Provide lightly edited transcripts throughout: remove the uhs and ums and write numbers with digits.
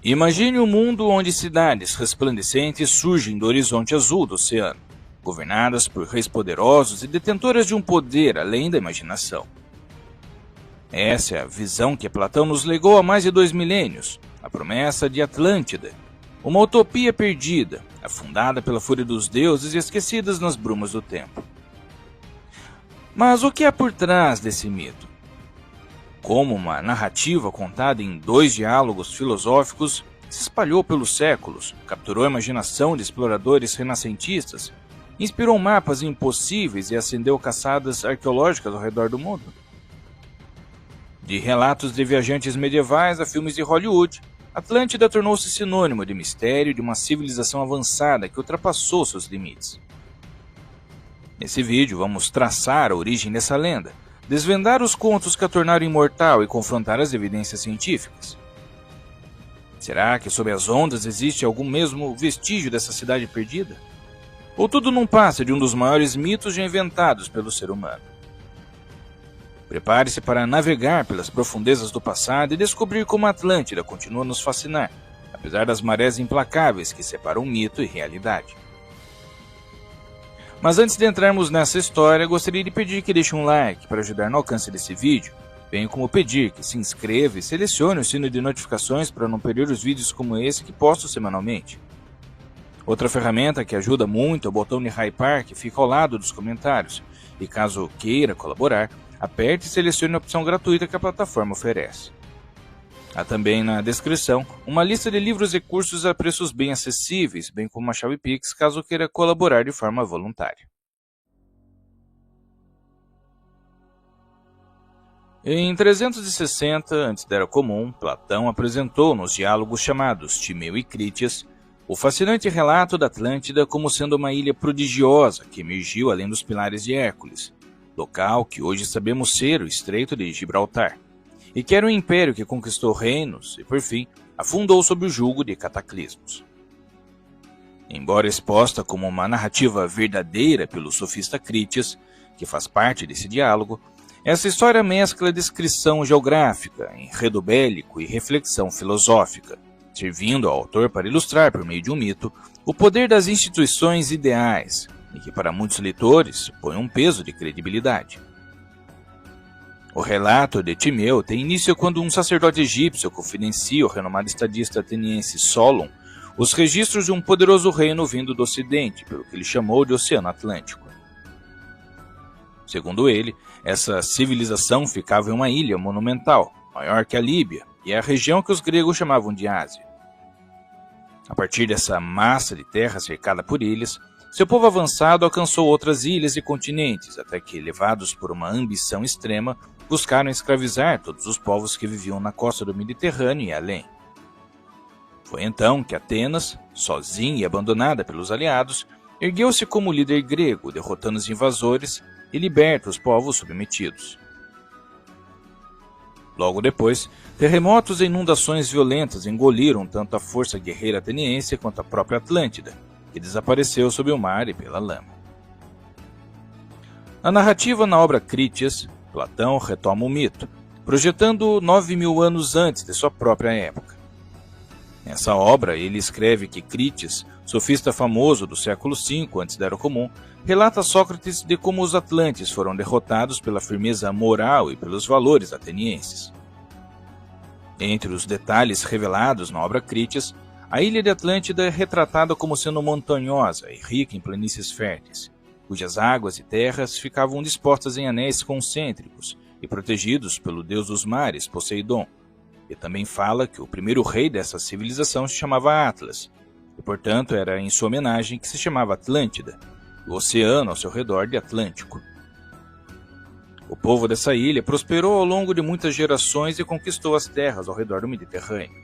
Imagine um mundo onde cidades resplandecentes surgem do horizonte azul do oceano, governadas por reis poderosos e detentoras de um poder além da imaginação. Essa é a visão que Platão nos legou há mais de 2 milênios, a promessa de Atlântida, uma utopia perdida, afundada pela fúria dos deuses e esquecida nas brumas do tempo. Mas o que há por trás desse mito? Como uma narrativa contada em 2 diálogos filosóficos se espalhou pelos séculos, capturou a imaginação de exploradores renascentistas, inspirou mapas impossíveis e acendeu caçadas arqueológicas ao redor do mundo. De relatos de viajantes medievais a filmes de Hollywood, Atlântida tornou-se sinônimo de mistério de uma civilização avançada que ultrapassou seus limites. Nesse vídeo vamos traçar a origem dessa lenda, desvendar os contos que a tornaram imortal e confrontar as evidências científicas. Será que sob as ondas existe algum mesmo vestígio dessa cidade perdida? Ou tudo não passa de um dos maiores mitos já inventados pelo ser humano? Prepare-se para navegar pelas profundezas do passado e descobrir como a Atlântida continua a nos fascinar, apesar das marés implacáveis que separam mito e realidade. Mas antes de entrarmos nessa história, gostaria de pedir que deixe um like para ajudar no alcance desse vídeo, bem como pedir que se inscreva e selecione o sino de notificações para não perder os vídeos como esse que posto semanalmente. Outra ferramenta que ajuda muito é o botão de hypar que fica ao lado dos comentários, e caso queira colaborar, aperte e selecione a opção gratuita que a plataforma oferece. Há também na descrição uma lista de livros e cursos a preços bem acessíveis, bem como uma chave Pix caso queira colaborar de forma voluntária. Em 360 a.C., Platão apresentou nos diálogos chamados Timeu e Crítias o fascinante relato da Atlântida como sendo uma ilha prodigiosa que emergiu além dos pilares de Hércules, local que hoje sabemos ser o Estreito de Gibraltar, e que era um império que conquistou reinos e, por fim, afundou sob o jugo de cataclismos. Embora exposta como uma narrativa verdadeira pelo sofista Crítias, que faz parte desse diálogo, essa história mescla descrição geográfica, enredo bélico e reflexão filosófica, servindo ao autor para ilustrar, por meio de um mito, o poder das instituições ideais, e que para muitos leitores põe um peso de credibilidade. O relato de Timeu tem início quando um sacerdote egípcio confidencia ao renomado estadista ateniense Solon os registros de um poderoso reino vindo do ocidente, pelo que ele chamou de Oceano Atlântico. Segundo ele, essa civilização ficava em uma ilha monumental, maior que a Líbia, e é a região que os gregos chamavam de Ásia. A partir dessa massa de terra cercada por ilhas, seu povo avançado alcançou outras ilhas e continentes, até que, levados por uma ambição extrema, buscaram escravizar todos os povos que viviam na costa do Mediterrâneo e além. Foi então que Atenas, sozinha e abandonada pelos aliados, ergueu-se como líder grego, derrotando os invasores e liberta os povos submetidos. Logo depois, terremotos e inundações violentas engoliram tanto a força guerreira ateniense quanto a própria Atlântida, que desapareceu sob o mar e pela lama. Na narrativa na obra Crítias, Platão retoma o mito, projetando 9.000 anos antes de sua própria época. Nessa obra, ele escreve que Crítias, sofista famoso do século V antes da Era Comum, relata a Sócrates de como os atlantes foram derrotados pela firmeza moral e pelos valores atenienses. Entre os detalhes revelados na obra Crítias, a ilha de Atlântida é retratada como sendo montanhosa e rica em planícies férteis, cujas águas e terras ficavam dispostas em anéis concêntricos e protegidos pelo deus dos mares, Poseidon, e também fala que o primeiro rei dessa civilização se chamava Atlas, e portanto era em sua homenagem que se chamava Atlântida, o oceano ao seu redor de Atlântico. O povo dessa ilha prosperou ao longo de muitas gerações e conquistou as terras ao redor do Mediterrâneo.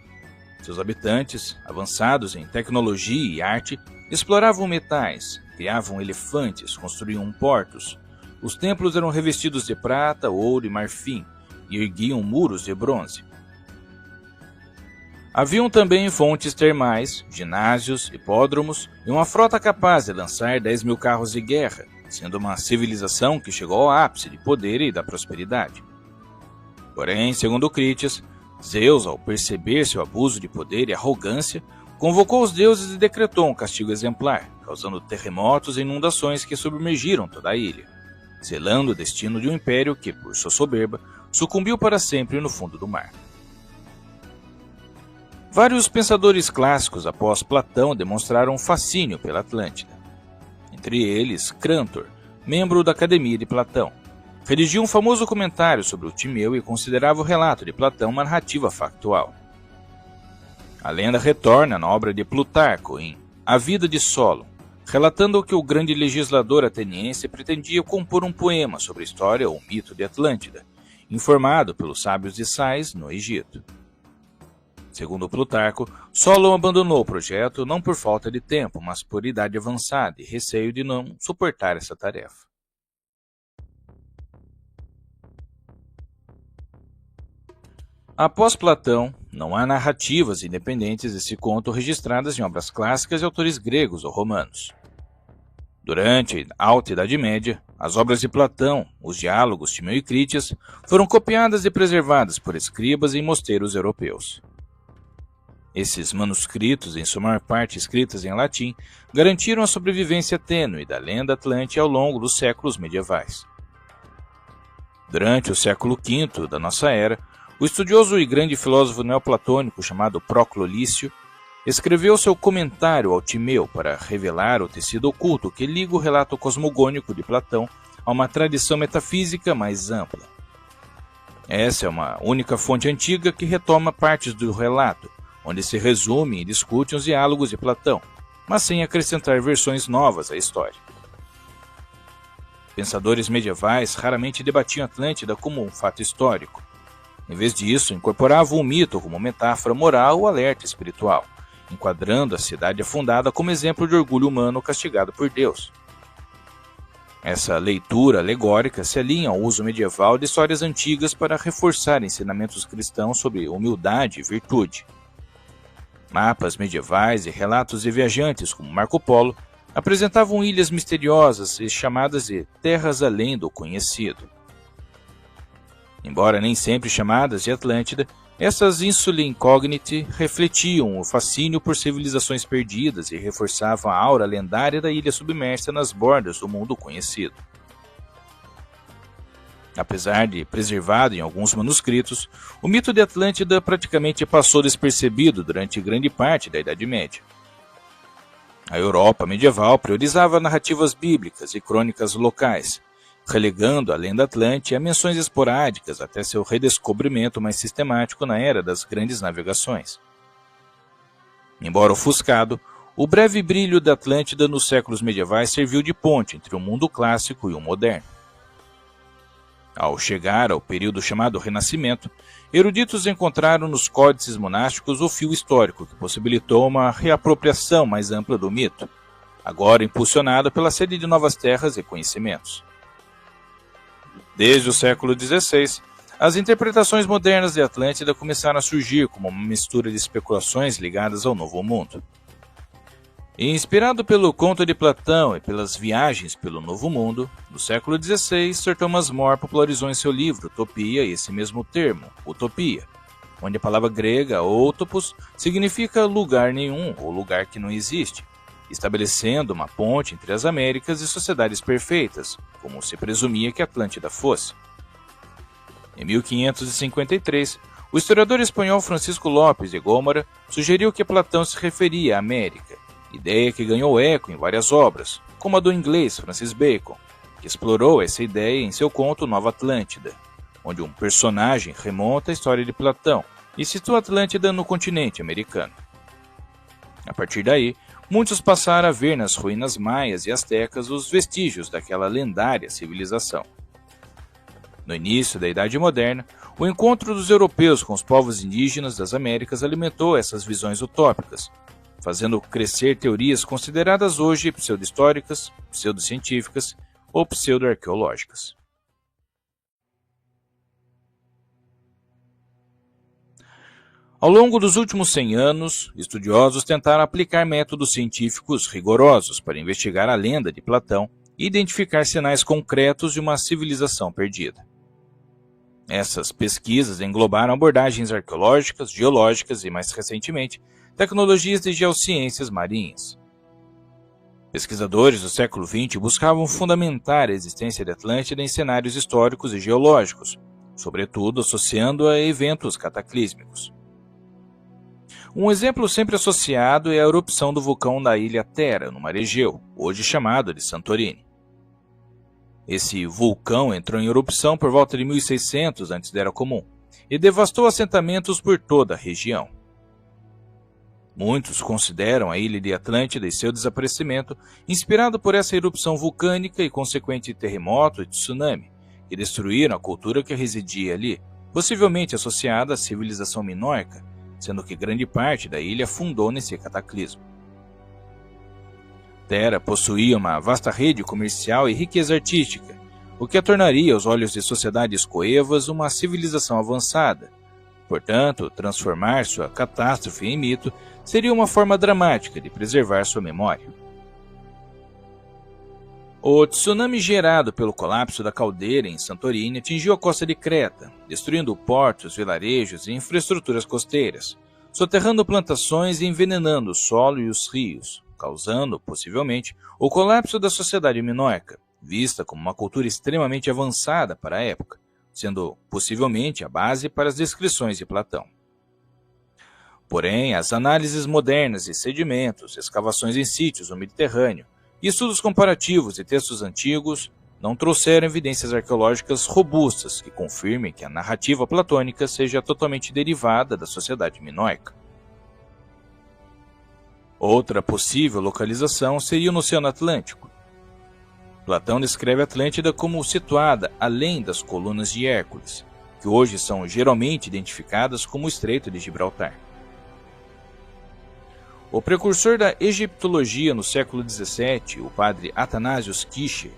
Seus habitantes, avançados em tecnologia e arte, exploravam metais, criavam elefantes, construíam portos. Os templos eram revestidos de prata, ouro e marfim, e erguiam muros de bronze. Haviam também fontes termais, ginásios, hipódromos e uma frota capaz de lançar 10.000 carros de guerra, sendo uma civilização que chegou ao ápice de poder e da prosperidade. Porém, segundo Crítias, Zeus, ao perceber seu abuso de poder e arrogância, convocou os deuses e decretou um castigo exemplar, causando terremotos e inundações que submergiram toda a ilha, selando o destino de um império que, por sua soberba, sucumbiu para sempre no fundo do mar. Vários pensadores clássicos após Platão demonstraram um fascínio pela Atlântida. Entre eles, Crântor, membro da Academia de Platão, redigiu um famoso comentário sobre o Timeu e considerava o relato de Platão uma narrativa factual. A lenda retorna na obra de Plutarco, em A Vida de Solon, relatando que o grande legislador ateniense pretendia compor um poema sobre a história ou mito de Atlântida, informado pelos sábios de Sais, no Egito. Segundo Plutarco, Solon abandonou o projeto não por falta de tempo, mas por idade avançada e receio de não suportar essa tarefa. Após Platão, não há narrativas independentes desse conto registradas em obras clássicas de autores gregos ou romanos. Durante a Alta Idade Média, as obras de Platão, os diálogos Timeu e Crítias, foram copiadas e preservadas por escribas em mosteiros europeus. Esses manuscritos, em sua maior parte escritos em latim, garantiram a sobrevivência tênue da lenda atlântica ao longo dos séculos medievais. Durante o século V da nossa era, o estudioso e grande filósofo neoplatônico chamado Próclo Lício escreveu seu comentário ao Timeu para revelar o tecido oculto que liga o relato cosmogônico de Platão a uma tradição metafísica mais ampla. Essa é uma única fonte antiga que retoma partes do relato, onde se resumem e discutem os diálogos de Platão, mas sem acrescentar versões novas à história. Pensadores medievais raramente debatiam Atlântida como um fato histórico. Em vez disso, incorporavam o mito como metáfora moral ou alerta espiritual, enquadrando a cidade afundada como exemplo de orgulho humano castigado por Deus. Essa leitura alegórica se alinha ao uso medieval de histórias antigas para reforçar ensinamentos cristãos sobre humildade e virtude. Mapas medievais e relatos de viajantes como Marco Polo apresentavam ilhas misteriosas e chamadas de terras além do conhecido. Embora nem sempre chamadas de Atlântida, essas Insulae Incognite refletiam o fascínio por civilizações perdidas e reforçavam a aura lendária da ilha submersa nas bordas do mundo conhecido. Apesar de preservado em alguns manuscritos, o mito de Atlântida praticamente passou despercebido durante grande parte da Idade Média. A Europa medieval priorizava narrativas bíblicas e crônicas locais, relegando a lenda atlântica a menções esporádicas até seu redescobrimento mais sistemático na era das grandes navegações. Embora ofuscado, o breve brilho da Atlântida nos séculos medievais serviu de ponte entre o mundo clássico e o moderno. Ao chegar ao período chamado Renascimento, eruditos encontraram nos códices monásticos o fio histórico que possibilitou uma reapropriação mais ampla do mito, agora impulsionado pela sede de novas terras e conhecimentos. Desde o século XVI, as interpretações modernas de Atlântida começaram a surgir como uma mistura de especulações ligadas ao Novo Mundo. E inspirado pelo conto de Platão e pelas viagens pelo Novo Mundo, no século XVI, Sir Thomas More popularizou em seu livro Utopia esse mesmo termo, utopia, onde a palavra grega outopos significa lugar nenhum ou lugar que não existe, estabelecendo uma ponte entre as Américas e sociedades perfeitas, como se presumia que Atlântida fosse. Em 1553, o historiador espanhol Francisco Lopes de Gómara sugeriu que Platão se referia à América, ideia que ganhou eco em várias obras, como a do inglês Francis Bacon, que explorou essa ideia em seu conto Nova Atlântida, onde um personagem remonta a história de Platão e situa Atlântida no continente americano. A partir daí, muitos passaram a ver nas ruínas maias e astecas os vestígios daquela lendária civilização. No início da Idade Moderna, o encontro dos europeus com os povos indígenas das Américas alimentou essas visões utópicas, fazendo crescer teorias consideradas hoje pseudo-históricas, pseudocientíficas ou pseudo-arqueológicas. Ao longo dos últimos 100 anos, estudiosos tentaram aplicar métodos científicos rigorosos para investigar a lenda de Platão e identificar sinais concretos de uma civilização perdida. Essas pesquisas englobaram abordagens arqueológicas, geológicas e, mais recentemente, tecnologias de geociências marinhas. Pesquisadores do século XX buscavam fundamentar a existência de Atlântida em cenários históricos e geológicos, sobretudo associando-a a eventos cataclísmicos. Um exemplo sempre associado é a erupção do vulcão da ilha Thera, no Mar Egeu, hoje chamado de Santorini. Esse vulcão entrou em erupção por volta de 1600 antes da Era Comum e devastou assentamentos por toda a região. Muitos consideram a ilha de Atlântida e seu desaparecimento inspirado por essa erupção vulcânica e consequente terremoto e tsunami, que destruíram a cultura que residia ali, possivelmente associada à civilização minoica, sendo que grande parte da ilha afundou nesse cataclismo. Thera possuía uma vasta rede comercial e riqueza artística, o que a tornaria aos olhos de sociedades coevas uma civilização avançada. Portanto, transformar sua catástrofe em mito seria uma forma dramática de preservar sua memória. O tsunami gerado pelo colapso da caldeira em Santorini atingiu a costa de Creta, destruindo portos, vilarejos e infraestruturas costeiras, soterrando plantações e envenenando o solo e os rios, causando, possivelmente, o colapso da sociedade minoica, vista como uma cultura extremamente avançada para a época, sendo possivelmente a base para as descrições de Platão. Porém, as análises modernas de sedimentos, escavações em sítios no Mediterrâneo e estudos comparativos de textos antigos não trouxeram evidências arqueológicas robustas que confirmem que a narrativa platônica seja totalmente derivada da sociedade minoica. Outra possível localização seria no Oceano Atlântico. Platão descreve a Atlântida como situada além das colunas de Hércules, que hoje são geralmente identificadas como o Estreito de Gibraltar. O precursor da egiptologia no século XVII, o padre Athanasius Kircher,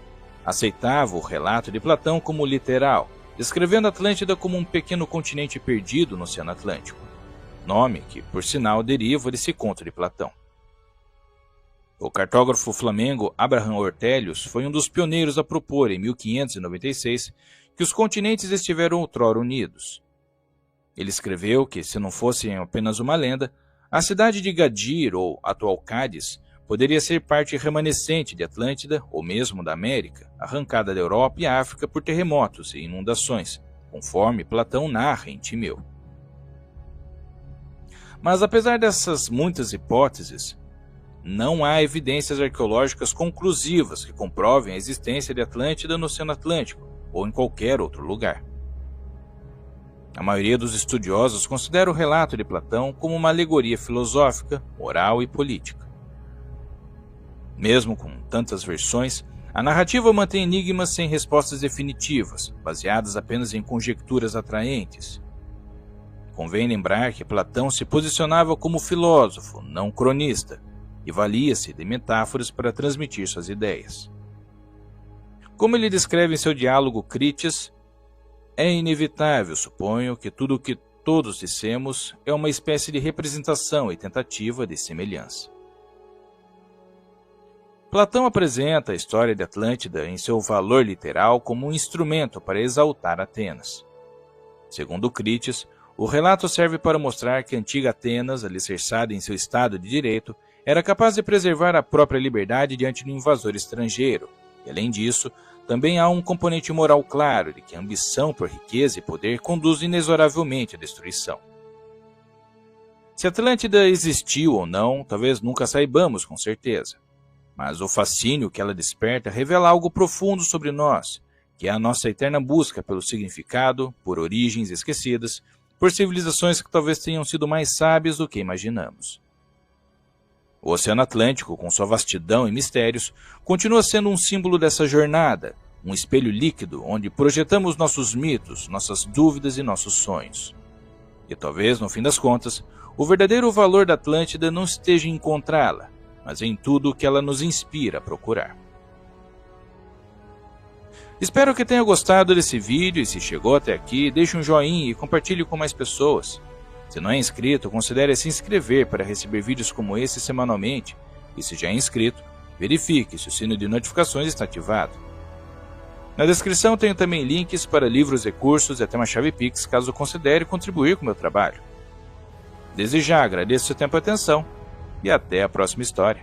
aceitava o relato de Platão como literal, descrevendo a Atlântida como um pequeno continente perdido no Oceano Atlântico, nome que, por sinal, deriva desse conto de Platão. O cartógrafo flamengo Abraham Ortelius foi um dos pioneiros a propor, em 1596, que os continentes estiveram outrora unidos. Ele escreveu que, se não fosse apenas uma lenda, a cidade de Gadir, ou atual Cádiz, poderia ser parte remanescente de Atlântida, ou mesmo da América, arrancada da Europa e África por terremotos e inundações, conforme Platão narra em Timeu. Mas apesar dessas muitas hipóteses, não há evidências arqueológicas conclusivas que comprovem a existência de Atlântida no Oceano Atlântico ou em qualquer outro lugar. A maioria dos estudiosos considera o relato de Platão como uma alegoria filosófica, moral e política. Mesmo com tantas versões, a narrativa mantém enigmas sem respostas definitivas, baseadas apenas em conjecturas atraentes. Convém lembrar que Platão se posicionava como filósofo, não cronista, e valia-se de metáforas para transmitir suas ideias. Como ele descreve em seu diálogo Critias, é inevitável, suponho, que tudo o que todos dissemos é uma espécie de representação e tentativa de semelhança. Platão apresenta a história de Atlântida em seu valor literal como um instrumento para exaltar Atenas. Segundo Critias, o relato serve para mostrar que a antiga Atenas, alicerçada em seu Estado de Direito, era capaz de preservar a própria liberdade diante do invasor estrangeiro, e além disso, também há um componente moral claro de que a ambição por riqueza e poder conduz inexoravelmente à destruição. Se Atlântida existiu ou não, talvez nunca saibamos com certeza, mas o fascínio que ela desperta revela algo profundo sobre nós, que é a nossa eterna busca pelo significado, por origens esquecidas, por civilizações que talvez tenham sido mais sábias do que imaginamos. O Oceano Atlântico, com sua vastidão e mistérios, continua sendo um símbolo dessa jornada, um espelho líquido onde projetamos nossos mitos, nossas dúvidas e nossos sonhos. E talvez, no fim das contas, o verdadeiro valor da Atlântida não esteja em encontrá-la, mas em tudo o que ela nos inspira a procurar. Espero que tenha gostado desse vídeo e se chegou até aqui, deixe um joinha e compartilhe com mais pessoas. Se não é inscrito, considere se inscrever para receber vídeos como esse semanalmente, e se já é inscrito, verifique se o sino de notificações está ativado. Na descrição tenho também links para livros e cursos e até uma chave Pix caso considere contribuir com o meu trabalho. Desde já agradeço seu tempo e atenção e até a próxima história.